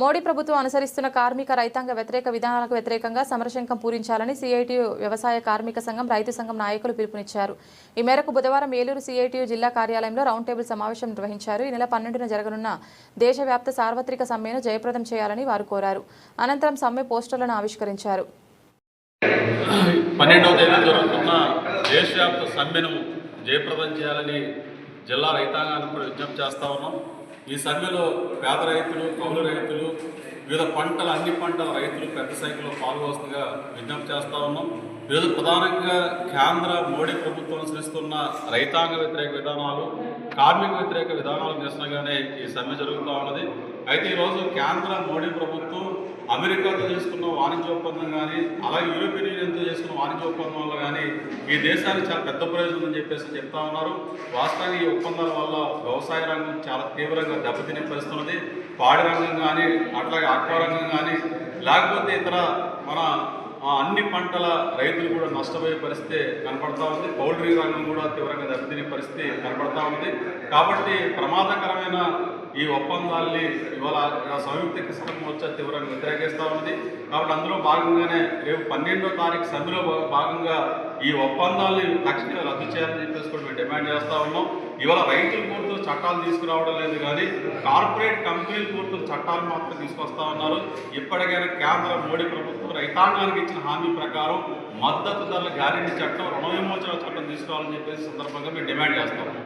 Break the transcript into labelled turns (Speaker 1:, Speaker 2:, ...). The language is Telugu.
Speaker 1: మోడీ ప్రభుత్వం అనుసరిస్తున్న కార్మిక రైతాంగ వ్యతిరేక విధానాలకు వ్యతిరేకంగా సమరశంఖం పూరించాలని సిఐటియు వ్యవసాయ కార్మిక సంఘం రైతు సంఘం నాయకులు పిలుపునిచ్చారు. ఈ మేరకు బుధవారం ఏలూరు సిఐటియు జిల్లా కార్యాలయంలో రౌండ్ టేబుల్ సమావేశం నిర్వహించారు. ఈ నెల 12న జరగనున్న దేశవ్యాప్త సార్వత్రిక సమ్మెను జయప్రదం చేయాలని వారు కోరారు. అనంతరం సమ్మె పోస్టర్లను ఆవిష్కరించారు.
Speaker 2: 12వ తేదీ జరుగుతున్న దేశవ్యాప్త సమ్మెను జయప్రదం చేయాలని జిల్లా రైతాంగానికి కూడా విజ్ఞప్తి చేస్తా ఉన్నాం. ఈ సమ్మెలో పేద రైతులు, కౌలు రైతులు, వివిధ పంటల అన్ని పంటల రైతులు పెద్ద సంఖ్యలో పాల్గొవలసిందిగా విజ్ఞప్తి చేస్తూ ఉన్నాం. ఈరోజు ప్రధానంగా కేంద్ర మోడీ ప్రభుత్వం అనుసరిస్తున్న రైతాంగ వ్యతిరేక విధానాలు, కార్మిక వ్యతిరేక విధానాలు నిరసనగానే ఈ సమ్మె జరుగుతూ ఉన్నది. అయితే ఈరోజు కేంద్ర మోడీ ప్రభుత్వం అమెరికాతో చేసుకున్న వాణిజ్య ఒప్పందం కానీ, అలాగే యూరోపియన్ యూనియన్తో చేసుకున్న వాణిజ్య ఒప్పందం వల్ల కానీ ఈ దేశానికి చాలా పెద్ద ప్రయోజనం ఉందని చెప్పేసి చెప్తా ఉన్నారు. వాస్తవానికి ఈ ఒప్పందాల వల్ల వ్యవసాయ రంగం చాలా తీవ్రంగా దెబ్బతినే పరిస్థితి ఉన్నది. పాడి రంగం కానీ, అట్లాగే ఆక్వా రంగం కానీ, లేకపోతే ఇతర మన అన్ని పంటల రైతులు కూడా నష్టపోయే పరిస్థితి కనపడతా ఉంది. పౌల్ట్రీ రంగం కూడా తీవ్రంగా దెబ్బతినే పరిస్థితి కనపడతా ఉంది. కాబట్టి ప్రమాదకరమైన ఈ ఒప్పందాల్ని ఇవాళ సంయుక్త కిసాన్ మోర్చా తీవ్రంగా వ్యతిరేకిస్తూ ఉన్నది. కాబట్టి అందులో భాగంగానే రేపు 12వ తారీఖు సమ్మెలో భాగంగా ఈ ఒప్పందాలని తక్షణమే రద్దు చేయాలని చెప్పేసి కూడా మేము డిమాండ్ చేస్తూ ఉన్నాం. ఇవాళ రైతుల కోర్టులు చట్టాలు తీసుకురావడం లేదు కానీ కార్పొరేట్ కంపెనీల కోర్టులు చట్టాలు మాత్రం తీసుకొస్తా ఉన్నారు. ఇప్పటికైనా కేంద్ర మోడీ ప్రభుత్వం రైతాంగానికి ఇచ్చిన హామీ ప్రకారం మద్దతు ధరల గ్యారెంటీ చట్టం, రుణ విమోచన చట్టం తీసుకోవాలని చెప్పేసి సందర్భంగా మేము డిమాండ్ చేస్తాం.